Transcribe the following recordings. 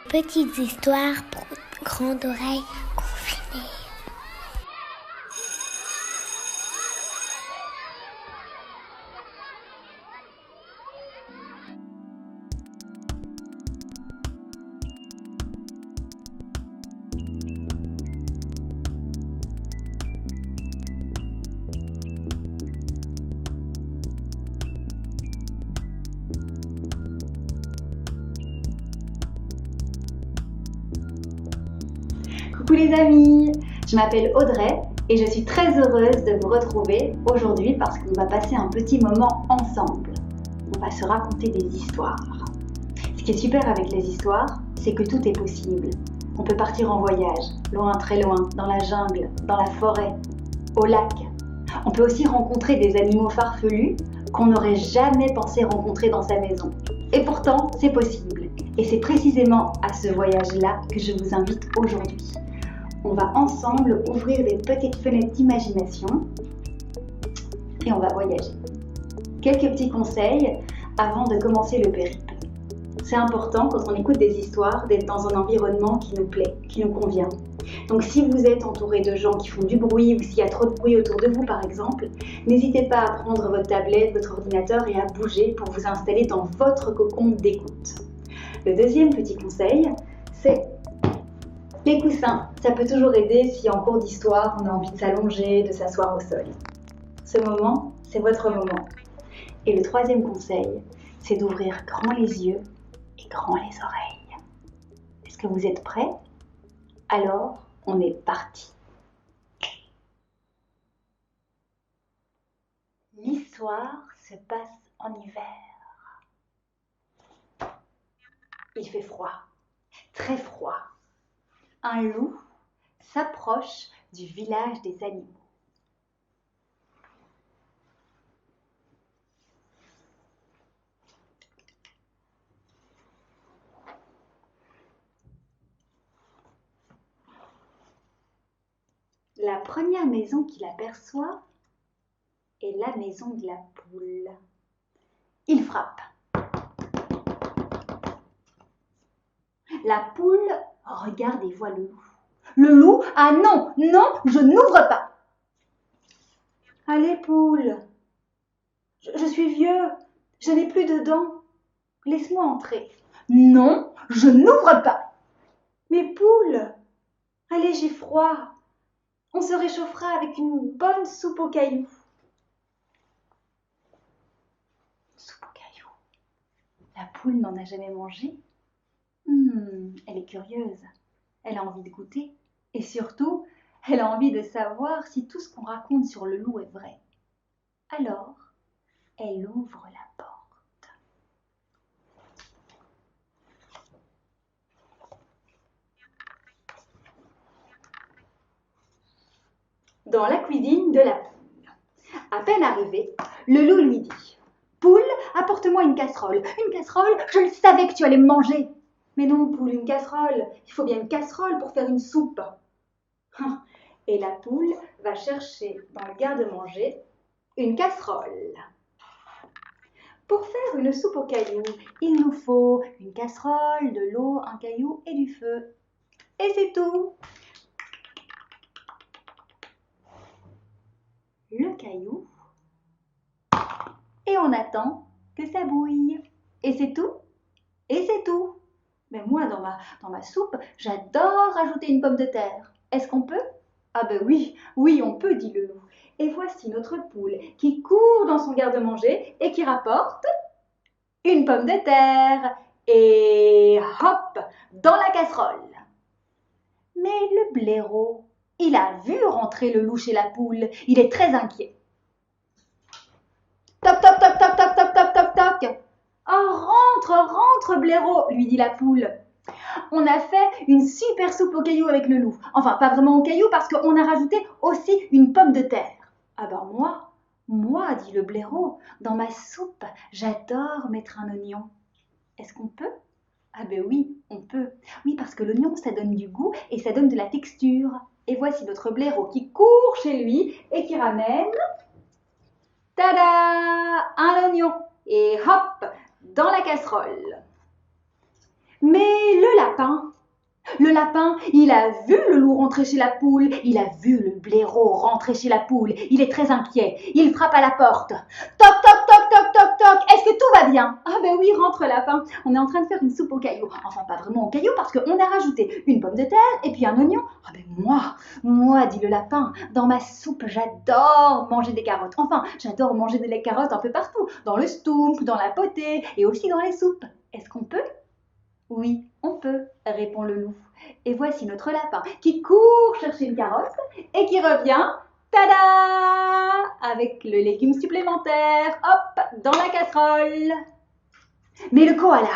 Petites histoires pour grandes oreilles confinées. Coucou les amis, je m'appelle Audrey et je suis très heureuse de vous retrouver aujourd'hui parce qu'on va passer un petit moment ensemble. On va se raconter des histoires. Ce qui est super avec les histoires, c'est que tout est possible. On peut partir en voyage, loin, très loin, dans la jungle, dans la forêt, au lac. On peut aussi rencontrer des animaux farfelus qu'on n'aurait jamais pensé rencontrer dans sa maison. Et pourtant, c'est possible. Et c'est précisément à ce voyage-là que je vous invite aujourd'hui. On va ensemble ouvrir des petites fenêtres d'imagination et on va voyager. Quelques petits conseils avant de commencer le périple. C'est important quand on écoute des histoires d'être dans un environnement qui nous plaît, qui nous convient. Donc si vous êtes entouré de gens qui font du bruit ou s'il y a trop de bruit autour de vous par exemple, n'hésitez pas à prendre votre tablette, votre ordinateur et à bouger pour vous installer dans votre cocon d'écoute. Le deuxième petit conseil, c'est les coussins. Ça peut toujours aider si en cours d'histoire, on a envie de s'allonger, de s'asseoir au sol. Ce moment, c'est votre moment. Et le troisième conseil, c'est d'ouvrir grand les yeux et grand les oreilles. Est-ce que vous êtes prêts? Alors, on est parti. L'histoire se passe en hiver. Il fait froid, très froid. Un loup s'approche du village des animaux. La première maison qu'il aperçoit est la maison de la poule. Il frappe. La poule regarde et voit le loup. Le loup, ah non, non, je n'ouvre pas. Allez poule, je suis vieux, je n'ai plus de dents. Laisse-moi entrer. Non, je n'ouvre pas. Mais poule, allez, j'ai froid. On se réchauffera avec une bonne soupe aux cailloux. Soupe aux cailloux. La poule n'en a jamais mangé. Elle est curieuse. Elle a envie de goûter. Et surtout, elle a envie de savoir si tout ce qu'on raconte sur le loup est vrai. Alors, elle ouvre la porte. Dans la cuisine de la poule. À peine arrivé, le loup lui dit « Poule, apporte-moi une casserole. Une casserole, je le savais que tu allais me manger. » « Mais non, poule, une casserole. Il faut bien une casserole pour faire une soupe. » Et la poule va chercher dans le garde-manger une casserole. Pour faire une soupe aux cailloux, il nous faut une casserole, de l'eau, un caillou et du feu. Et c'est tout. Le caillou. Et on attend que ça bouille. Et c'est tout. Et c'est tout. Mais moi, dans ma soupe, j'adore rajouter une pomme de terre. Est-ce qu'on peut? Ah ben oui, oui, on peut, dit le loup. Et voici notre poule qui court dans son garde-manger et qui rapporte une pomme de terre. Et hop, dans la casserole. Mais le blaireau, il a vu rentrer le loup chez la poule. Il est très inquiet. Toc, toc, toc, toc, toc, toc, toc, toc, toc. Oh, rentre, blaireau, lui dit la poule. On a fait une super soupe aux cailloux avec le loup. Enfin, pas vraiment aux cailloux parce qu'on a rajouté aussi une pomme de terre. Ah ben moi, dit le blaireau, dans ma soupe, j'adore mettre un oignon. Est-ce qu'on peut? Ah ben oui, on peut. Oui, parce que l'oignon, ça donne du goût et ça donne de la texture. Et voici notre blaireau qui court chez lui et qui ramène... Tada! Un oignon. Et hop, dans la casserole. Mais le lapin, il a vu le loup rentrer chez la poule, il a vu le blaireau rentrer chez la poule, il est très inquiet, il frappe à la porte. Toc, toc, toc, toc, toc, toc, est-ce que tout va bien? Ah ben oui, rentre lapin, on est en train de faire une soupe aux cailloux. Enfin, pas vraiment aux cailloux parce qu'on a rajouté une pomme de terre et puis un oignon. Ah ben moi, dit le lapin, dans ma soupe, j'adore manger des carottes. Enfin, j'adore manger des carottes un peu partout, dans le stouffe, dans la potée et aussi dans les soupes. Est-ce qu'on peut? Oui, on peut, répond le loup. Et voici notre lapin qui court chercher une carotte et qui revient, tada, avec le légume supplémentaire, hop, dans la casserole. Mais le koala,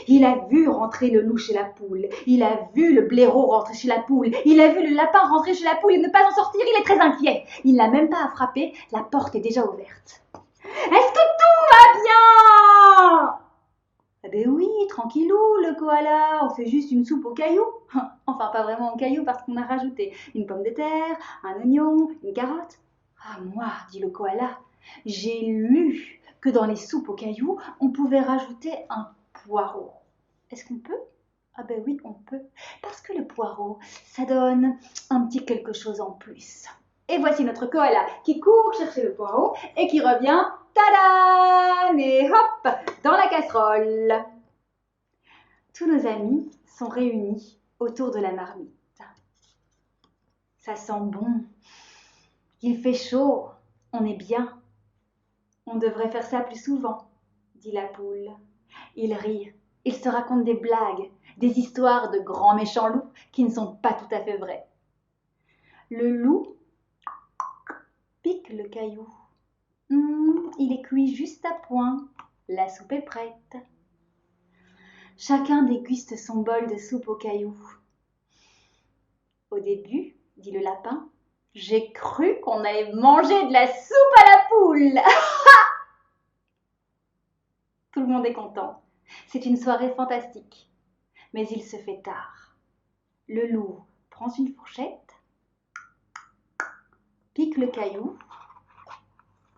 il a vu rentrer le loup chez la poule, il a vu le blaireau rentrer chez la poule, il a vu le lapin rentrer chez la poule et ne pas en sortir, il est très inquiet. Il n'a même pas à frapper, la porte est déjà ouverte. Est-ce que tout va bien? Eh ben oui, tranquillou, le koala, on fait juste une soupe aux cailloux. Enfin, pas vraiment aux cailloux parce qu'on a rajouté une pomme de terre, un oignon, une carotte. Ah, moi, dit le koala, j'ai lu que dans les soupes aux cailloux, on pouvait rajouter un poireau. Est-ce qu'on peut? Ah ben oui, on peut. Parce que le poireau, ça donne un petit quelque chose en plus. Et voici notre koala qui court chercher le poireau et qui revient, tadam, et hop, dans la casserole. Tous nos amis sont réunis autour de la marmite. Ça sent bon. Il fait chaud. On est bien. On devrait faire ça plus souvent, dit la poule. Il rit. Il se raconte des blagues, des histoires de grands méchants loups qui ne sont pas tout à fait vraies. Le loup pique le caillou. Il est cuit juste à point. La soupe est prête. Chacun déguste son bol de soupe aux cailloux. Au début, dit le lapin, j'ai cru qu'on allait manger de la soupe à la poule. Tout le monde est content. C'est une soirée fantastique. Mais il se fait tard. Le loup prend une fourchette, pique le caillou.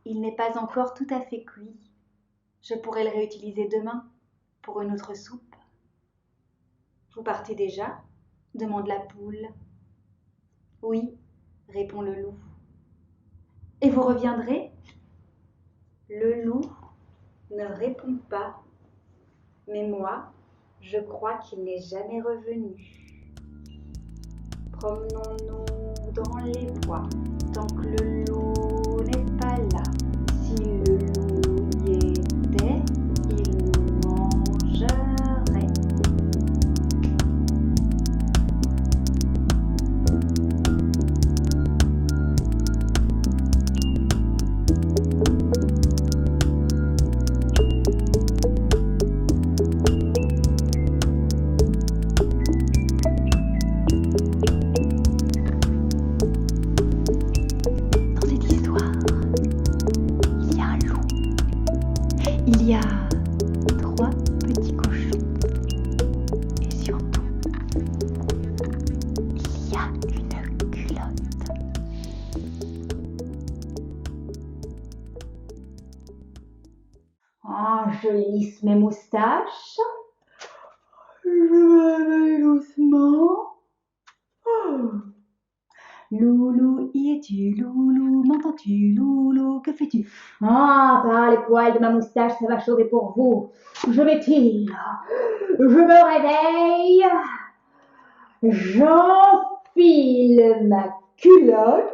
Il n'est pas encore tout à fait cuit. Je pourrais le réutiliser demain pour une autre soupe. Vous partez déjà? Demande la poule. Oui, répond le loup. Et vous reviendrez? Le loup ne répond pas. Mais moi, je crois qu'il n'est jamais revenu. Promenons-nous dans les bois, tant que le loup n'est pas là. Si le loup y était, il nous mangerait. Dans cette histoire, il y a un loup. Il y a 3 petits cochons. Et surtout, il y a une culotte. Ah, je lisse mes moustaches. Je me réveille doucement. Oh. Loulou, y es-tu, loulou? M'entends-tu, loulou? Que fais-tu? Ah, par les poils de ma moustache, ça va chauffer pour vous. Je m'étire. Je me réveille. J'enfile ma culotte.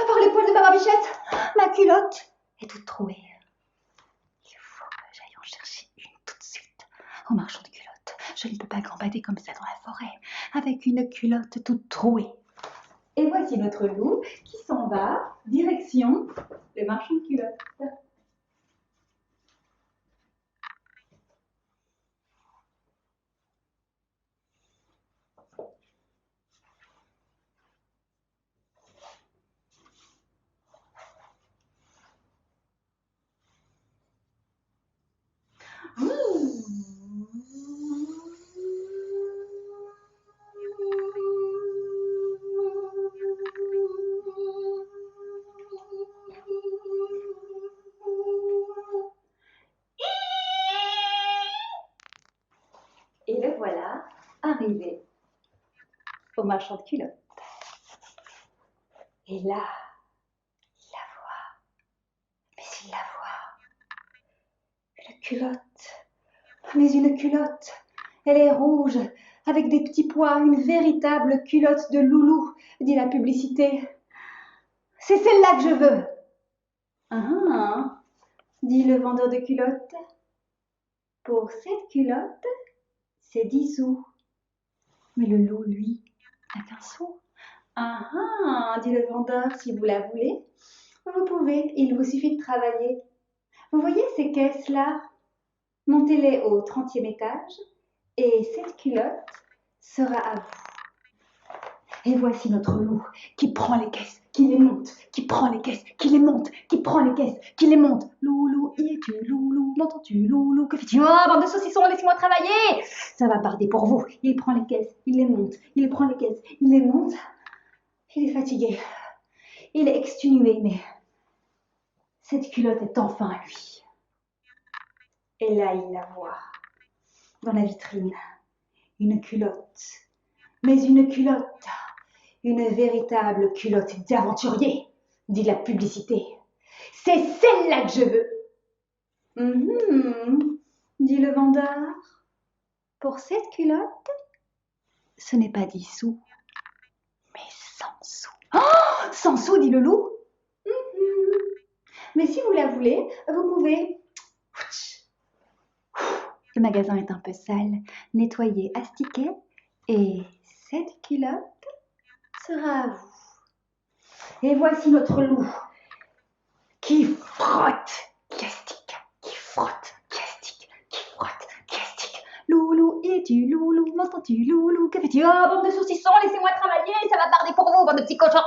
Par les poils de ma barbichette, ma culotte est toute trouée. Il faut que j'aille en chercher une tout de suite. En marchant de culotte, je ne peux pas gambader comme ça dans la forêt, avec une culotte toute trouée. Et voici notre loup qui s'en va, direction le marchand de culottes. arriver au marchand de culottes. Et là, il la voit. Mais il la voit. Une culotte. Mais une culotte. Elle est rouge, avec des petits pois, une véritable culotte de loulou, dit la publicité. C'est celle-là que je veux. Ah, dit le vendeur de culottes. Pour cette culotte, c'est 10 sous. Mais le loup, lui, n'a qu'un sou. Ah, dit le vendeur, si vous la voulez, vous pouvez, il vous suffit de travailler. Vous voyez ces caisses-là? Montez-les au 30e étage et cette culotte sera à vous. Et voici notre loup qui prend les caisses, qui les monte, qui prend les caisses, qui les monte, qui prend les caisses, qui les monte. Loulou, y es-tu, loulou, m'entends-tu, loulou, que fais-tu? Oh, bande de saucissons, laissez-moi travailler! Ça va barder pour vous. Il prend les caisses, il les monte, il prend les caisses, il les monte. Il est fatigué, il est exténué, mais cette culotte est enfin à lui. Et là, il la voit dans la vitrine. Une culotte, mais une culotte, une véritable culotte d'aventurier, dit la publicité. C'est celle-là que je veux. Dit le vendeur. Pour cette culotte, ce n'est pas 10 sous, mais 100 sous. Oh, 100 sous, dit le loup. Mais si vous la voulez, vous pouvez... Le magasin est un peu sale, nettoyé, astiqué, et cette culotte sera à vous. Et voici notre loup qui frotte, qui astique, qui frotte, qui astique, qui frotte, qui astique. Loulou, es-tu, loulou, m'entends-tu, loulou, que fais-tu? Oh, bande de saucissons, laissez-moi travailler, ça va tarder pour vous, bande de petits cochons.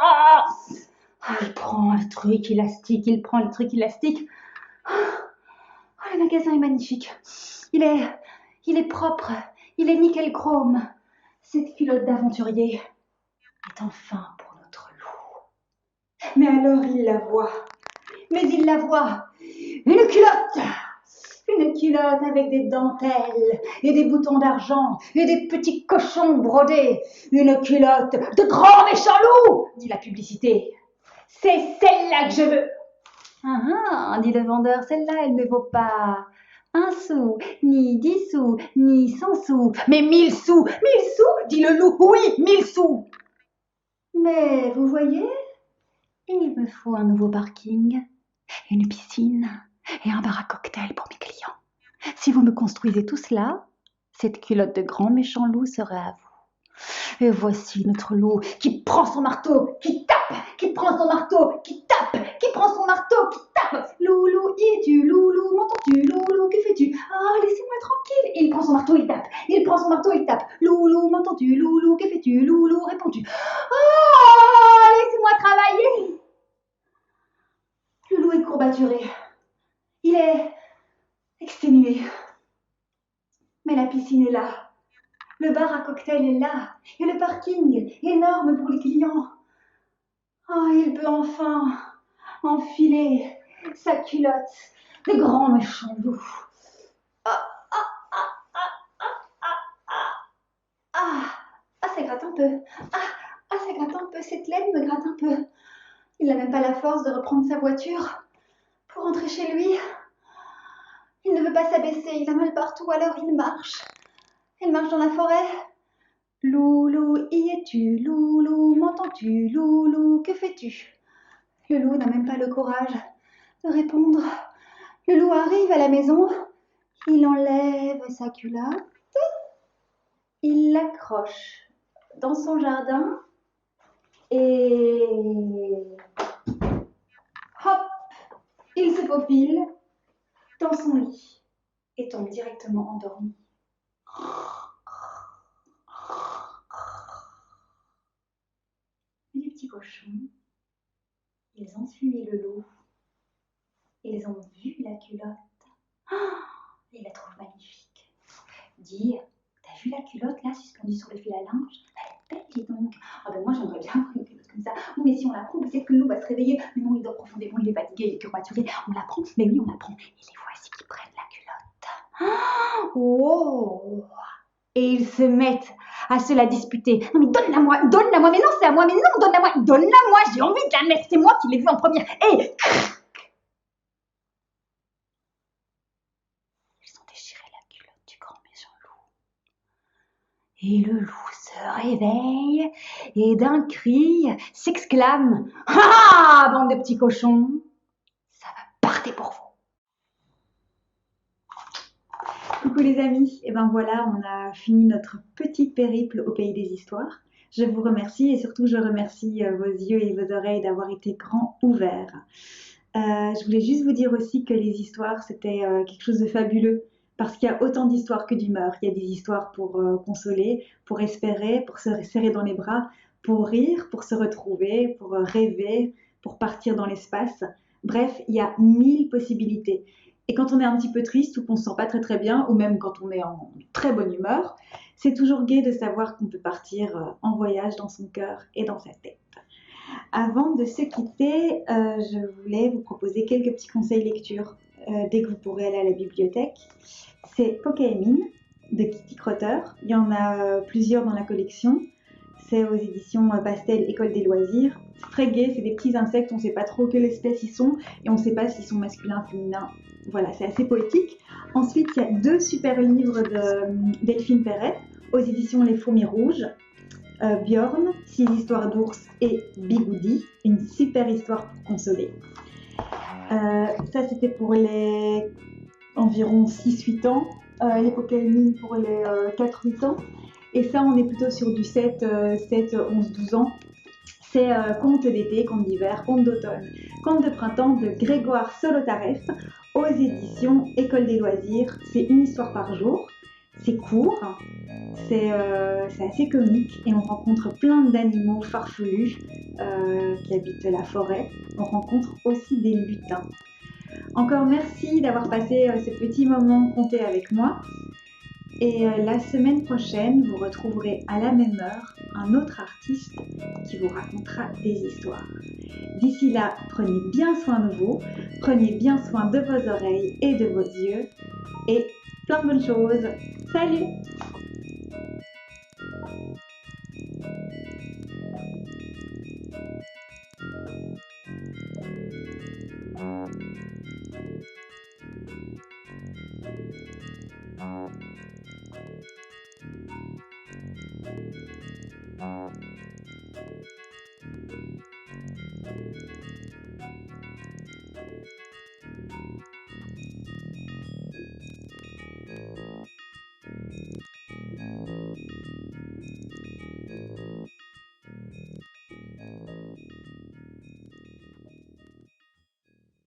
Il prend le truc élastique, il prend le truc élastique. Le magasin est magnifique. Il est propre, il est nickel chrome. Cette culotte d'aventurier est enfin pour notre loup. Mais alors il la voit. Mais il la voit. Une culotte avec des dentelles et des boutons d'argent et des petits cochons brodés. Une culotte de grand méchant loup, dit la publicité. C'est celle-là que je veux. Ah, dit le vendeur, celle-là, elle ne vaut pas 1 sou, ni 10 sous, ni 100 sous, mais 1000 sous. 1000 sous, dit le loup, oui, 1000 sous. Mais vous voyez, il me faut un nouveau parking, une piscine et un bar à cocktail pour mes clients. Si vous me construisez tout cela, cette culotte de grand méchant loup sera à vous. Et voici notre loup qui prend son marteau, qui tape, qui prend son marteau, qui tape, qui prend son marteau, qui tape. Loulou, y es-tu, loulou, m'entends-tu, loulou, que fais-tu? Ah, laissez-moi tranquille. Il prend son marteau, il tape, il prend son marteau, il tape. Loulou, m'entends-tu, loulou, que fais-tu, loulou, réponds-tu? Ah, laissez-moi travailler. Le loup est courbaturé, il est exténué. Mais la piscine est là. Le bar à cocktail est là, et le parking énorme pour les clients. Oh, il peut enfin enfiler sa culotte de grand méchant loup. Ça gratte un peu. Ça gratte un peu. Cette laine me gratte un peu. Il n'a même pas la force de reprendre sa voiture pour rentrer chez lui. Il ne veut pas s'abaisser, il a mal partout, alors il marche. Il marche dans la forêt. Loulou, y es-tu, loulou, m'entends-tu, loulou, que fais-tu? Le loup n'a même pas le courage de répondre. Le loup arrive à la maison, il enlève sa culotte, il l'accroche dans son jardin et hop, il se faufile dans son lit et tombe directement endormi. Les petits cochons, ils ont suivi le loup, ils ont vu la culotte, ils la trouvent magnifique. Dis, t'as vu la culotte là suspendue sur le fil à linge? Elle est belle, dis donc. Ah ben moi j'aimerais bien avoir une culotte comme ça. Oui, mais si on la prend, peut-être que le loup va se réveiller. Mais non, il dort profondément, il est fatigué, il est courbaturé. On la prend, mais oui, on la prend. Et les voici qui prennent la culotte. Oh! et ils se mettent à se la disputer. Non mais donne-la-moi, mais non c'est à moi, mais non donne-la-moi, j'ai envie de la mettre, c'est moi qui l'ai vue en première. Et ils ont déchiré la culotte du grand méchant loup. Et le loup se réveille et d'un cri s'exclame: ah, bande de petits cochons, ça va partir pour vous. Coucou les amis, et ben voilà, on a fini notre petit périple au pays des histoires. Je vous remercie et surtout je remercie vos yeux et vos oreilles d'avoir été grands ouverts. Je voulais juste vous dire aussi que les histoires c'était quelque chose de fabuleux parce qu'il y a autant d'histoires que d'humeur. Il y a des histoires pour consoler, pour espérer, pour se serrer dans les bras, pour rire, pour se retrouver, pour rêver, pour partir dans l'espace. Bref, il y a 1000 possibilités. Et quand on est un petit peu triste ou qu'on ne se sent pas très bien, ou même quand on est en très bonne humeur, c'est toujours gai de savoir qu'on peut partir en voyage dans son cœur et dans sa tête. Avant de se quitter, je voulais vous proposer quelques petits conseils lecture dès que vous pourrez aller à la bibliothèque. C'est Pokémine de Kitty Crotter. Il y en a plusieurs dans la collection. C'est aux éditions Pastel École des loisirs. C'est très gai, c'est des petits insectes, on ne sait pas trop quelle espèce ils sont et on ne sait pas s'ils sont masculins ou féminins. Voilà, c'est assez poétique. Ensuite, il y a 2 super livres de Delphine Perret aux éditions Les Fourmis Rouges. Bjorn, 6 histoires d'ours et Bigoudi, une super histoire pour consoler. Ça, c'était pour les environ 6-8 ans. Les Pokémon pour les 4-8 ans. Et ça, on est plutôt sur du 7, 11, 12 ans. C'est contes d'été, contes d'hiver, contes d'automne, contes de printemps de Grégoire Solotareff aux éditions École des loisirs. C'est une histoire par jour. C'est court, c'est assez comique et on rencontre plein d'animaux farfelus qui habitent la forêt. On rencontre aussi des lutins. Encore merci d'avoir passé ce petit moment conté avec moi. Et la semaine prochaine, vous retrouverez à la même heure un autre artiste qui vous racontera des histoires. D'ici là, prenez bien soin de vous, prenez bien soin de vos oreilles et de vos yeux et plein de bonnes choses. Salut!